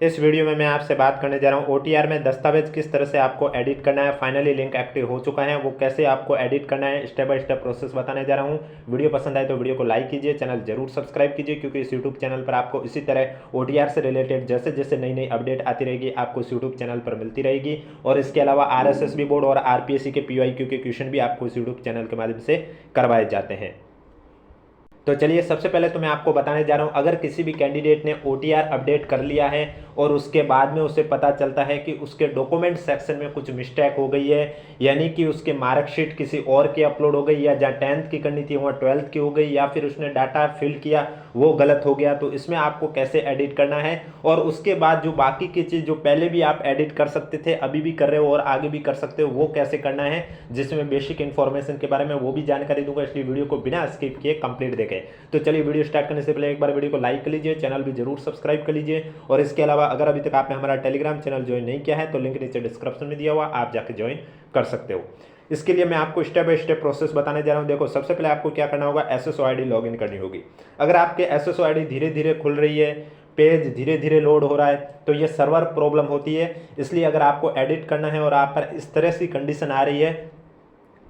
इस वीडियो में मैं आपसे बात करने जा रहा हूँ ओटीआर में दस्तावेज किस तरह से आपको एडिट करना है। फाइनली लिंक एक्टिव हो चुका है, वो कैसे आपको एडिट करना है स्टेप बाय स्टेप प्रोसेस बताने जा रहा हूँ। वीडियो पसंद आए तो वीडियो को लाइक कीजिए, चैनल जरूर सब्सक्राइब कीजिए, क्योंकि इस यूट्यूब चैनल पर आपको इसी तरह ओटीआर से रिलेटेड जैसे जैसे नई नई अपडेट आती रहेगी आपको इस यूट्यूब चैनल पर मिलती रहेगी। और इसके अलावा आरएसएसबी बोर्ड और आरपीएससी के पीवाईक्यू के क्वेश्चन भी आपको इस यूट्यूब चैनल के माध्यम से करवाए जाते हैं। तो चलिए सबसे पहले तो मैं आपको बताने जा रहा हूँ, अगर किसी भी कैंडिडेट ने ओटीआर अपडेट कर लिया है और उसके बाद में उसे पता चलता है कि उसके डॉक्यूमेंट सेक्शन में कुछ मिस्टेक हो गई है, यानी कि उसकी मार्कशीट किसी और की अपलोड हो गई, या जहाँ 10th की करनी थी वहाँ 12th की हो गई, या फिर उसने डाटा फिल किया वो गलत हो गया, तो इसमें आपको कैसे एडिट करना है। और उसके बाद जो बाकी की चीज़ जो पहले भी आप एडिट कर सकते थे, अभी भी कर रहे हो और आगे भी कर सकते हो, वो कैसे करना है, जिसमें बेसिक इन्फॉर्मेशन के बारे में वो भी जानकारी दूंगा। इसलिए वीडियो को बिना स्किप किए कंप्लीट देखें। तो चलिए वीडियो स्टार्ट करने से पहले एक बार वीडियो को लाइक कर लीजिए, चैनल भी जरूर सब्सक्राइब कर लीजिए। और इसके अलावा अगर अभी तक आपने हमारा टेलीग्राम चैनल ज्वाइन नहीं किया है तो लिंक नीचे डिस्क्रिप्शन में दिया हुआ, आप जाकर ज्वाइन कर सकते हो। इसके लिए मैं आपको स्टेप बाय स्टेप प्रोसेस बताने जा रहा हूं। देखो सबसे पहले आपको क्या करना होगा, एसएसओ आईडी लॉगिन करनी होगी। अगर आपके एसएसओ आईडी धीरे धीरे खुल रही है, पेज धीरे धीरे लोड हो रहा है, तो ये सर्वर प्रॉब्लम होती है। इसलिए अगर आपको एडिट करना है और आप पर इस तरह से कंडीशन आ रही है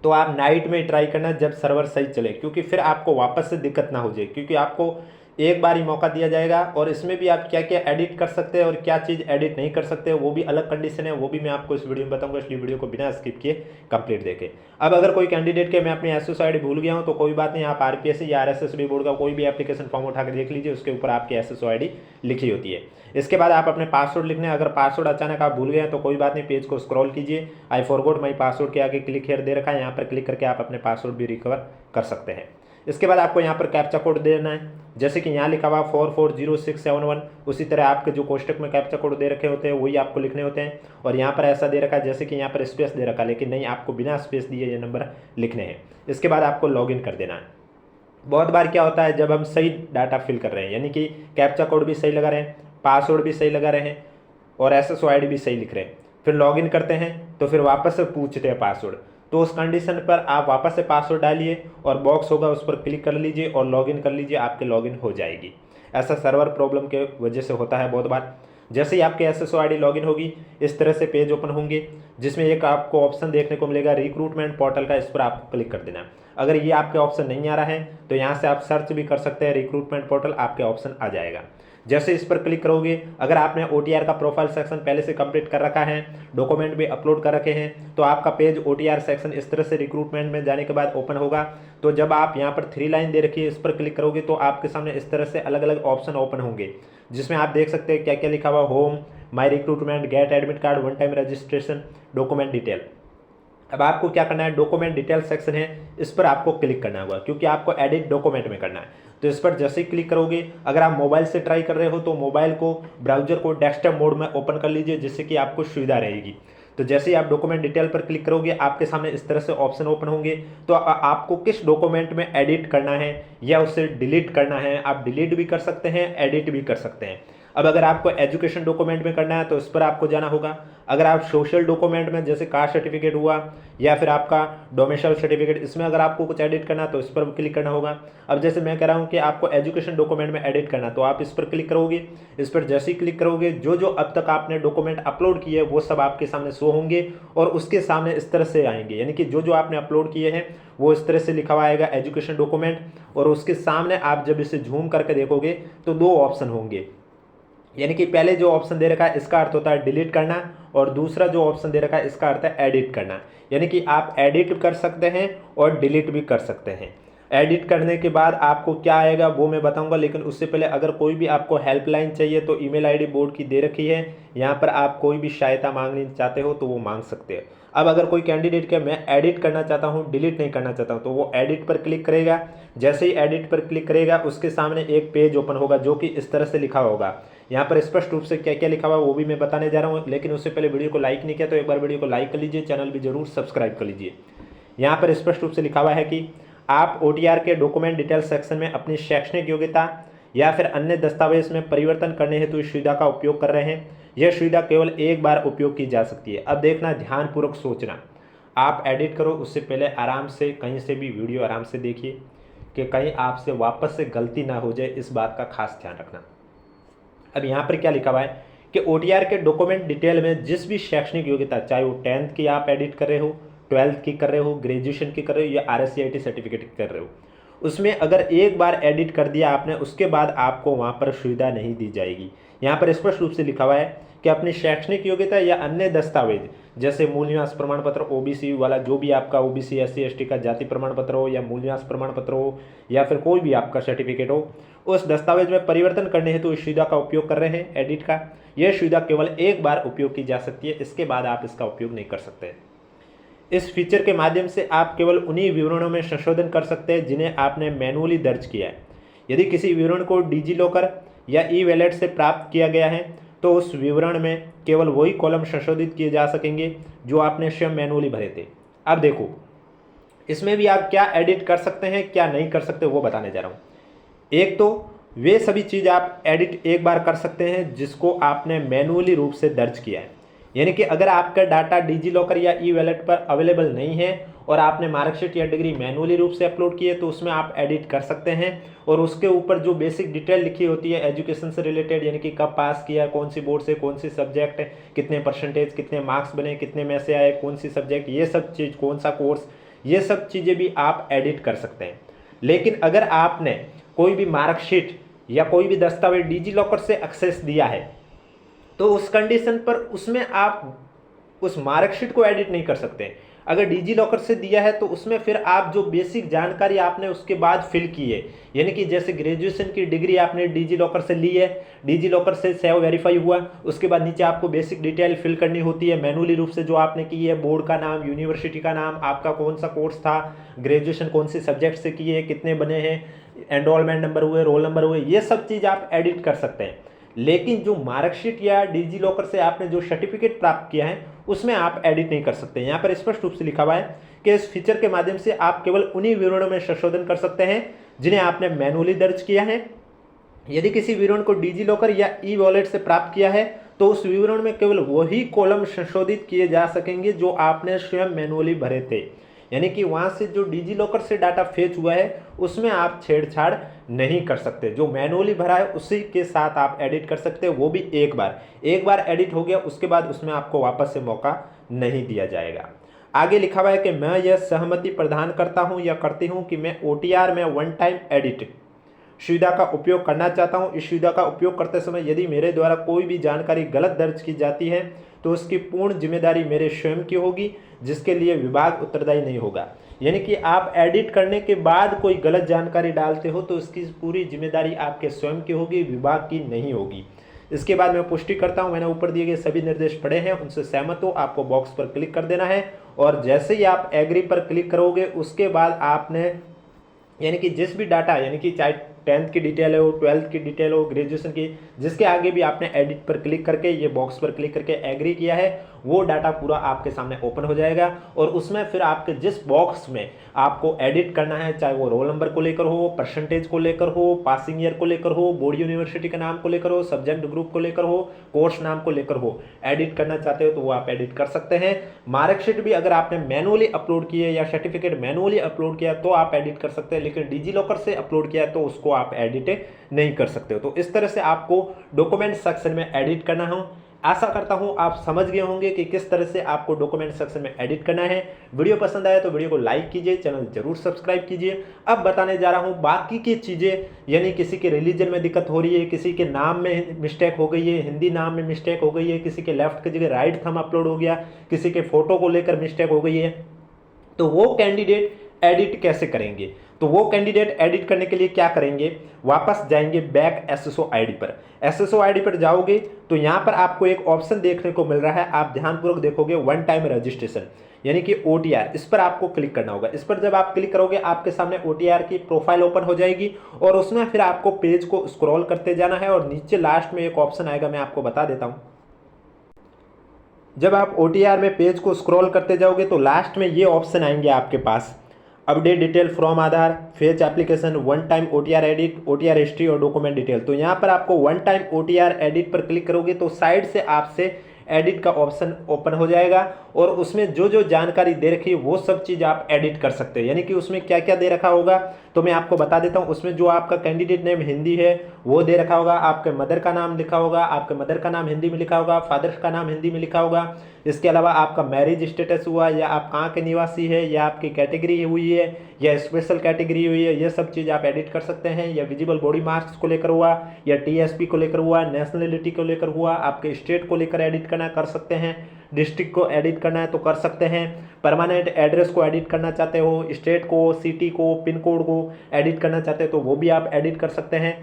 तो आप नाइट में ट्राई करना जब सर्वर सही चले, क्योंकि फिर आपको वापस से दिक्कत ना हो जाए, क्योंकि आपको एक बार ही मौका दिया जाएगा। और इसमें भी आप क्या क्या एडिट कर सकते हैं और क्या चीज़ एडिट नहीं कर सकते वो भी अलग कंडीशन है, वो भी मैं आपको इस वीडियो में बताऊंगा। इसलिए वीडियो को बिना स्किप किए कंप्लीट देखें। अब अगर कोई कैंडिडेट के मैं अपनी एसएस आईडी भूल गया हूँ तो कोई बात नहीं, आप आरपीएससी या आरएसएसबी बोर्ड का कोई भी एप्लीकेशन फॉर्म उठा कर देख लीजिए, उसके ऊपर आपकी एसएस आईडी लिखी होती है। इसके बाद आप अपने पासवर्ड लिखने, अगर पासवर्ड अचानक आप भूल गए तो कोई बात नहीं, पेज को स्क्रॉल कीजिए, आई फॉरगॉट माई पासवर्ड के आगे क्लिक हियर दे रखा है, यहाँ पर क्लिक करके आप अपने पासवर्ड भी रिकवर कर सकते हैं। इसके बाद आपको यहाँ पर कैप्चा कोड देना है, जैसे कि यहाँ लिखा हुआ 440671, उसी तरह आपके जो कोष्टक में कैप्चा कोड दे रखे होते हैं वही आपको लिखने होते हैं। और यहाँ पर ऐसा दे रखा है जैसे कि यहाँ पर स्पेस दे रखा है, लेकिन नहीं, आपको बिना स्पेस दिए ये नंबर लिखने हैं। इसके बाद आपको लॉगिन कर देना है। बहुत बार क्या होता है, जब हम सही डाटा फिल कर रहे हैं, यानी कि कैप्चा कोड भी सही लगा रहे हैं, पासवर्ड भी सही लगा रहे हैं और एसएसओ आईडी भी सही लिख रहे हैं, फिर लॉगिन करते हैं तो फिर वापस से पूछते हैं पासवर्ड, तो उस कंडीशन पर आप वापस से पासवर्ड डालिए और बॉक्स होगा उस पर क्लिक कर लीजिए और लॉगिन कर लीजिए, आपके लॉगिन हो जाएगी। ऐसा सर्वर प्रॉब्लम के वजह से होता है बहुत बार। जैसे ही आपके एसएसओ आईडी लॉगिन होगी इस तरह से पेज ओपन होंगे, जिसमें एक आपको ऑप्शन देखने को मिलेगा रिक्रूटमेंट पोर्टल का, इस पर आपको क्लिक कर देना है। अगर ये आपके ऑप्शन नहीं आ रहा है तो यहाँ से आप सर्च भी कर सकते हैं रिक्रूटमेंट पोर्टल, आपके ऑप्शन आ जाएगा। जैसे इस पर क्लिक करोगे, अगर आपने ओटीआर का प्रोफाइल सेक्शन पहले से कंप्लीट कर रखा है, डॉक्यूमेंट भी अपलोड कर रखे हैं, तो आपका पेज ओटीआर सेक्शन इस तरह से रिक्रूटमेंट में जाने के बाद ओपन होगा। तो जब आप यहाँ पर 3 लाइन दे रखी है इस पर क्लिक करोगे तो आपके सामने इस तरह से अलग अलग ऑप्शन ओपन होंगे, जिसमें आप देख सकते हैं क्या क्या लिखा हुआ, home, my recruitment, get admit card, one time registration, document detail. अब आपको क्या करना है, डॉक्यूमेंट डिटेल सेक्शन है, इस पर आपको क्लिक करना होगा, क्योंकि आपको एडिट डॉक्यूमेंट में करना है। तो इस पर जैसे ही क्लिक करोगे, अगर आप मोबाइल से ट्राई कर रहे हो तो मोबाइल को, ब्राउजर को डेस्कटॉप मोड में ओपन कर लीजिए, जिससे कि आपको सुविधा रहेगी। तो जैसे ही आप डॉक्यूमेंट डिटेल पर क्लिक करोगे आपके सामने इस तरह से ऑप्शन ओपन होंगे। तो आपको किस डॉक्यूमेंट में एडिट करना है या उसे डिलीट करना है, आप डिलीट भी कर सकते हैं, एडिट भी कर सकते हैं। अब अगर आपको एजुकेशन डॉक्यूमेंट में करना है तो इस पर आपको जाना होगा। अगर आप सोशल डॉक्यूमेंट में, जैसे कास्ट सर्टिफिकेट हुआ या फिर आपका डोमिसाइल सर्टिफिकेट, इसमें अगर आपको कुछ एडिट करना है तो इस पर क्लिक करना होगा। अब जैसे मैं कह रहा हूँ कि आपको एजुकेशन डॉक्यूमेंट में एडिट करना, तो आप इस पर क्लिक करोगे। इस पर जैसे ही क्लिक करोगे, जो जो अब तक आपने डॉक्यूमेंट अपलोड किए वो सब आपके सामने शो होंगे और उसके सामने इस तरह से आएंगे, यानी कि जो जो आपने अपलोड किए हैं वो इस तरह से लिखा हुआ आएगा एजुकेशन डॉक्यूमेंट। और उसके सामने आप जब इसे झूम करके देखोगे तो 2 ऑप्शन होंगे, यानी कि पहले जो ऑप्शन दे रखा है इसका अर्थ होता है डिलीट करना, और दूसरा जो ऑप्शन दे रखा है इसका अर्थ है एडिट करना। यानी कि आप एडिट कर सकते हैं और डिलीट भी कर सकते हैं। एडिट करने के बाद आपको क्या आएगा वो मैं बताऊंगा, लेकिन उससे पहले अगर कोई भी आपको हेल्पलाइन चाहिए तो ईमेल आईडी बोर्ड की दे रखी है, यहाँ पर आप कोई भी सहायता मांगनी चाहते हो तो वो मांग सकते हैं। अब अगर कोई कैंडिडेट के मैं एडिट करना चाहता हूँ, डिलीट नहीं करना चाहता हूँ, तो वो एडिट पर क्लिक करेगा। जैसे ही एडिट पर क्लिक करेगा उसके सामने एक पेज ओपन होगा जो कि इस तरह से लिखा होगा। यहाँ पर स्पष्ट रूप से क्या क्या लिखा हुआ है वो भी मैं बताने जा रहा हूँ, लेकिन उससे पहले वीडियो को लाइक नहीं किया तो एक बार वीडियो को लाइक कर लीजिए, चैनल भी जरूर सब्सक्राइब कर लीजिए। यहाँ पर स्पष्ट रूप से लिखा हुआ है कि आप ओटीआर के डॉक्यूमेंट डिटेल सेक्शन में अपनी शैक्षणिक योग्यता या फिर अन्य दस्तावेज में परिवर्तन करने हेतु इस सुविधा का उपयोग कर रहे हैं। यह सुविधा केवल एक बार उपयोग की जा सकती है। अब देखना, ध्यानपूर्वक सोचना, आप एडिट करो उससे पहले आराम से कहीं से भी वीडियो आराम से देखिए कि कहीं आपसे वापस से गलती ना हो जाए, इस बात का खास ध्यान रखना। अब यहाँ पर क्या लिखा हुआ है कि OTR के डॉक्यूमेंट डिटेल में जिस भी शैक्षणिक योग्यता, चाहे वो 10th की आप एडिट कर रहे हो, 12th की कर रहे हो, ग्रेजुएशन की कर रहे हो या RSCIT सर्टिफिकेट की कर रहे हो, उसमें अगर एक बार एडिट कर दिया आपने, उसके बाद आपको वहाँ पर सुविधा नहीं दी जाएगी। यहाँ पर स्पष्ट रूप से लिखा हुआ है कि अपनी शैक्षणिक योग्यता या अन्य दस्तावेज जैसे मूल निवास प्रमाण पत्र, OBC वाला जो भी आपका OBC SC ST का जाति प्रमाण पत्र हो या मूल निवास प्रमाण पत्र हो या फिर कोई भी आपका सर्टिफिकेट हो, उस दस्तावेज में परिवर्तन करने हेतु इस सुविधा का उपयोग कर रहे हैं एडिट का। यह सुविधा केवल एक बार उपयोग की जा सकती है, इसके बाद आप इसका उपयोग नहीं कर सकते। इस फीचर के माध्यम से आप केवल उन्हीं विवरणों में संशोधन कर सकते हैं जिन्हें आपने मैनुअली दर्ज किया है। यदि किसी विवरण को डिजिलॉकर या ई-वॉलेट से प्राप्त किया गया है तो उस विवरण में केवल वही कॉलम संशोधित किए जा सकेंगे जो आपने स्वयं मैनुअली भरे थे। अब देखो, इसमें भी आप क्या एडिट कर सकते हैं क्या नहीं कर सकते वो बताने जा रहा हूँ। एक तो वे सभी चीज़ आप एडिट एक बार कर सकते हैं जिसको आपने मैनुअली रूप से दर्ज किया है। यानी कि अगर आपका डाटा डिजिलॉकर या ई-वॉलेट पर अवेलेबल नहीं है और आपने मार्कशीट या डिग्री मैनुअली रूप से अपलोड की है तो उसमें आप एडिट कर सकते हैं। और उसके ऊपर जो बेसिक डिटेल लिखी होती है एजुकेशन से रिलेटेड, यानी कि कब पास किया, कौन सी बोर्ड से, कौन सी सब्जेक्ट, कितने परसेंटेज, कितने मार्क्स बने, कितने में से आए, कौन सी सब्जेक्ट, ये सब चीज़, कौन सा कोर्स, ये सब चीज़ें भी आप एडिट कर सकते हैं। लेकिन अगर आपने कोई भी मार्कशीट या कोई भी दस्तावेज डिजिलॉकर से एक्सेस दिया है तो उस कंडीशन पर उसमें आप उस मार्कशीट को एडिट नहीं कर सकते। अगर डिजिलॉकर से दिया है तो उसमें फिर आप जो बेसिक जानकारी आपने उसके बाद फिल की है, यानी कि जैसे ग्रेजुएशन की डिग्री आपने डिजिलॉकर से ली है, डिजिलॉकर से सेव वेरीफाई हुआ, उसके बाद नीचे आपको बेसिक डिटेल फिल करनी होती है मैनुअली रूप से जो आपने की है, बोर्ड का नाम, यूनिवर्सिटी का नाम, आपका कौन सा कोर्स था, ग्रेजुएशन कौन से सब्जेक्ट से किए, कितने बने हैं, एनरोलमेंट नंबर हुए, रोल नंबर हुए, ये सब चीज़ आप एडिट कर सकते हैं। लेकिन जो मार्कशीट या डिजिलॉकर से आपने जो सर्टिफिकेट प्राप्त किया है उसमें आप एडिट नहीं कर सकते। यहाँ पर स्पष्ट रूप से लिखा हुआ है कि इस फीचर के माध्यम से आप केवल उन्हीं विवरणों में संशोधन कर सकते हैं जिन्हें आपने मैनुअली दर्ज किया है। यदि किसी विवरण को डिजिलॉकर या ई-वॉलेट से प्राप्त किया है तो उस विवरण में केवल वही कॉलम संशोधित किए जा सकेंगे जो आपने स्वयं मैनुअली भरे थे। यानी कि वहाँ से जो डिजिलॉकर से डाटा फेच हुआ है उसमें आप छेड़छाड़ नहीं कर सकते। जो मैनुअली भरा है उसी के साथ आप एडिट कर सकते हैं, वो भी एक बार एडिट हो गया उसके बाद उसमें आपको वापस से मौका नहीं दिया जाएगा। आगे लिखा हुआ है कि मैं यह सहमति प्रदान करता हूं या करती हूं कि मैं OTR में वन टाइम एडिट सुविधा का उपयोग करना चाहता हूं। इस सुविधा का उपयोग करते समय यदि मेरे द्वारा कोई भी जानकारी गलत दर्ज की जाती है तो उसकी पूर्ण जिम्मेदारी मेरे स्वयं की होगी, जिसके लिए विभाग उत्तरदायी नहीं होगा। यानी कि आप एडिट करने के बाद कोई गलत जानकारी डालते हो तो इसकी पूरी जिम्मेदारी आपके स्वयं की होगी, विभाग की नहीं होगी। इसके बाद मैं पुष्टि करता हूं मैंने ऊपर दिए गए सभी निर्देश पढ़े हैं, उनसे सहमत हो, आपको बॉक्स पर क्लिक कर देना है। और जैसे ही आप एग्री पर क्लिक करोगे उसके बाद आपने यानी कि जिस भी डाटा, यानी कि चाहे 10th की डिटेल हो, 12th की डिटेल हो, ग्रेजुएशन की, जिसके आगे भी आपने एडिट पर क्लिक करके ये बॉक्स पर क्लिक करके एग्री किया है, वो डाटा पूरा आपके सामने ओपन हो जाएगा। और उसमें फिर आपके जिस बॉक्स में आपको एडिट करना है, चाहे वो रोल नंबर को लेकर हो, परसेंटेज को लेकर हो, पासिंग ईयर को लेकर हो, बोर्ड यूनिवर्सिटी के नाम को लेकर हो, सब्जेक्ट ग्रुप को लेकर हो, कोर्स नाम को लेकर हो, एडिट करना चाहते हो तो वो आप एडिट कर सकते हैं। मार्कशीट भी अगर आपने मैनुअली अपलोड किए या सर्टिफिकेट मैनुअली अपलोड किया तो आप एडिट कर सकते हैं, लेकिन डिजिलॉकर से अपलोड किया तो उसको आप एडिट नहीं कर सकते हो। तो इस तरह से आपको डॉक्यूमेंट सेक्शन में एडिट करना हो। आशा करता हूं आप समझ गए होंगे कि किस तरह से आपको डॉक्यूमेंट सेक्शन में एडिट करना है। वीडियो पसंद आया तो वीडियो को लाइक कीजिए, चैनल जरूर सब्सक्राइब कीजिए। अब बताने जा रहा हूं बाकी की चीज़ें, यानी किसी के रिलीजन में दिक्कत हो रही है, किसी के नाम में मिस्टेक हो गई है, हिंदी नाम में मिस्टेक हो गई है, किसी के लेफ्ट की जगह राइट थंब अपलोड हो गया, किसी के फोटो को लेकर मिस्टेक हो गई है, तो वो कैंडिडेट एडिट कैसे करेंगे। तो वो कैंडिडेट एडिट करने के लिए क्या करेंगे, वापस जाएंगे बैक SSO ID पर। SSO ID पर जाओगे तो यहाँ पर आपको एक ऑप्शन देखने को मिल रहा है, आप ध्यानपूर्वक देखोगे, वन टाइम रजिस्ट्रेशन यानी कि OTR, इस पर आपको क्लिक करना होगा। इस पर जब आप क्लिक करोगे आपके सामने OTR की प्रोफाइल ओपन हो जाएगी और उसमें फिर आपको पेज को स्क्रॉल करते जाना है और नीचे लास्ट में एक ऑप्शन आएगा, मैं आपको बता देता हूँ। जब आप OTR में पेज को स्क्रॉल करते जाओगे तो लास्ट में ये ऑप्शन आएंगे आपके पास, update detail from Aadhaar, fetch application, one time OTR edit, OTR history और डॉक्यूमेंट डिटेल। तो यहाँ पर आपको वन टाइम OTR एडिट पर क्लिक करोगे तो साइड से आपसे एडिट का ऑप्शन ओपन हो जाएगा और उसमें जो जो जानकारी दे रखी है वो सब चीज़ आप एडिट कर सकते हैं। यानी कि उसमें क्या क्या दे रखा होगा, तो मैं आपको बता देता हूँ, उसमें जो आपका कैंडिडेट नेम हिंदी है वो दे रखा होगा, आपके मदर का नाम लिखा होगा, आपके मदर का नाम हिंदी में लिखा होगा, फादर का नाम हिंदी में लिखा होगा। इसके अलावा आपका मैरिज स्टेटस हुआ, या आप कहाँ के निवासी है, या आपकी कैटेगरी हुई है, या स्पेशल कैटेगरी हुई है, ये सब चीज़ आप एडिट कर सकते हैं। या विजिबल बॉडी मार्क्स को लेकर हुआ, या टीएसपी को लेकर हुआ, नेशनलिटी को लेकर हुआ, आपके स्टेट को लेकर एडिट करना कर सकते हैं, डिस्ट्रिक्ट को एडिट करना है तो कर सकते हैं, परमानेंट एड्रेस को एडिट करना चाहते हो, स्टेट को, सिटी को, पिन कोड को एडिट करना चाहते हो तो वो भी आप एडिट कर सकते हैं।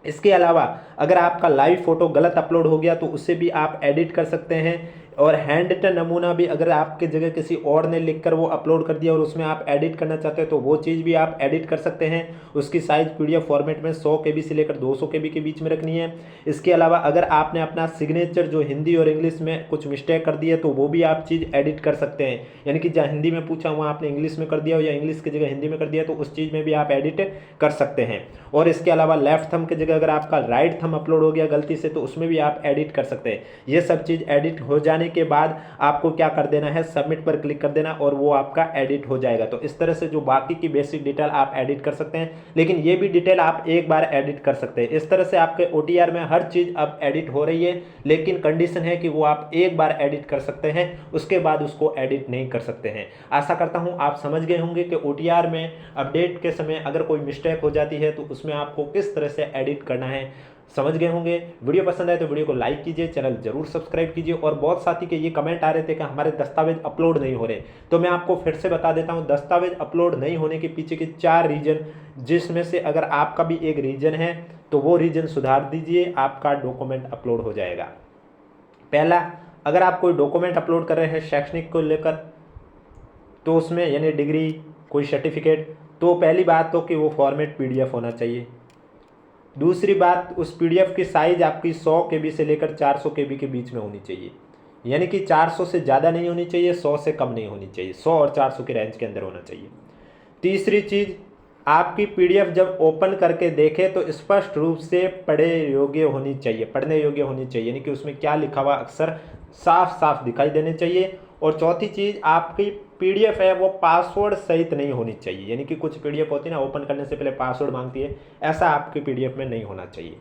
इसके अलावा अगर आपका लाइव फोटो गलत अपलोड हो गया तो उसे भी आप एडिट कर सकते हैं। और हैंड रिटन नमूना भी अगर आपके जगह किसी और ने लिखकर वो अपलोड कर दिया और उसमें आप एडिट करना चाहते हो तो वो चीज़ भी आप एडिट कर सकते हैं। उसकी साइज पीडीएफ फॉर्मेट में 100 KB से लेकर 200 KB के बीच में रखनी है। इसके अलावा अगर आपने अपना सिग्नेचर जो हिंदी और इंग्लिश में कुछ मिस्टेक कर दी है तो वो भी आप चीज़ एडिट कर सकते हैं, यानी कि जहाँ हिंदी में पूछा हुआ आपने इंग्लिश में कर दिया हो या इंग्लिश की जगह हिंदी में कर दिया तो उस चीज़ में भी आप एडिट कर सकते हैं। और इसके अलावा लेफ्ट थंब की जगह अगर आपका राइट थंब अपलोड हो गया गलती से तो उसमें भी आप एडिट कर सकते हैं। ये सब चीज़ एडिट हो जाने के बाद आपको क्या कर देना है, सबमिट पर क्लिक कर देना और वो आपका एडिट हो जाएगा। तो इस तरह से जो बाकी की बेसिक डिटेल आप एडिट कर सकते हैं, लेकिन ये भी डिटेल आप एक बार एडिट कर सकते हैं। इस तरह से आपके OTR में हर चीज़ अब एडिट हो रही है, लेकिन कंडीशन है कि वो आप एक बार एडिट कर सकते हैं, उसके बाद उसको एडिट नहीं कर सकते हैं। आशा करता हूँ आप समझ गए होंगे कि OTR में अपडेट के समय अगर कोई मिस्टेक हो जाती है तो उसमें आपको किस तरह से एडिट करना है, समझ गए होंगे। वीडियो पसंद आए तो वीडियो को लाइक कीजिए, चैनल जरूर सब्सक्राइब कीजिए। और बहुत साथी के ये कमेंट आ रहे थे कि हमारे दस्तावेज अपलोड नहीं हो रहे, तो मैं आपको फिर से बता देता हूँ दस्तावेज अपलोड नहीं होने के पीछे के 4 रीजन, जिसमें से अगर आपका भी एक रीजन है तो वो रीजन सुधार दीजिए, आपका डॉक्यूमेंट अपलोड हो जाएगा। पहला, अगर आप कोई डॉक्यूमेंट अपलोड कर रहे हैं शैक्षणिक को लेकर तो उसमें यानी डिग्री, कोई सर्टिफिकेट, तो पहली बात तो कि वो फॉर्मेट PDF होना चाहिए। दूसरी बात, उस PDF की साइज आपकी 100 KB से लेकर 400 KB के बीच में होनी चाहिए, यानी कि 400 से ज़्यादा नहीं होनी चाहिए, 100 से कम नहीं होनी चाहिए, 100 और 400 के रेंज के अंदर होना चाहिए। तीसरी चीज़, आपकी PDF जब ओपन करके देखें तो स्पष्ट रूप से पढ़ने योग्य होनी चाहिए, यानी कि उसमें क्या लिखा हुआ अक्षर साफ साफ दिखाई देने चाहिए। और चौथी चीज़, आपकी PDF है वो पासवर्ड सहित नहीं होनी चाहिए, यानी कि कुछ PDF होती है ना ओपन करने से पहले पासवर्ड मांगती है, ऐसा आपकी PDF में नहीं होना चाहिए।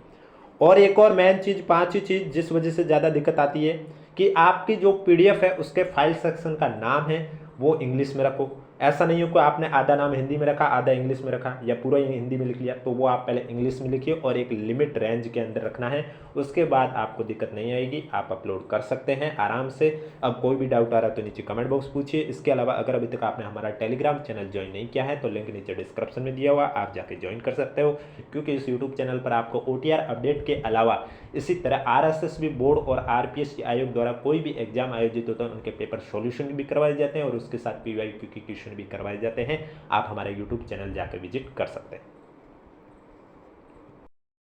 और एक और मेन चीज़, पांचवी चीज़ जिस वजह से ज़्यादा दिक्कत आती है कि आपकी जो PDF है उसके फाइल सेक्शन का नाम है वो इंग्लिश में रखो। ऐसा नहीं हो कि आपने आधा नाम हिंदी में रखा, आधा इंग्लिश में रखा, या पूरा हिंदी में लिख लिया, तो वो आप पहले इंग्लिश में लिखिए और एक लिमिट रेंज के अंदर रखना है। उसके बाद आपको दिक्कत नहीं आएगी, आप अपलोड कर सकते हैं आराम से। अब कोई भी डाउट आ रहा है तो नीचे कमेंट बॉक्स पूछिए। इसके अलावा अगर अभी तक आपने हमारा टेलीग्राम चैनल ज्वाइन नहीं किया है तो लिंक नीचे डिस्क्रिप्शन में दिया हुआ, आप जाके ज्वाइन कर सकते हो, क्योंकि इस यूट्यूब चैनल पर आपको OTR अपडेट के अलावा इसी तरह RSSB बोर्ड और RPSC आयोग द्वारा कोई भी एग्जाम आयोजित होता है उनके पेपर सॉल्यूशन भी करवाए जाते हैं और उसके साथ PYQ के क्वेश्चन भी करवाए जाते हैं। आप हमारे यूट्यूब चैनल जाकर विजिट कर सकते हैं।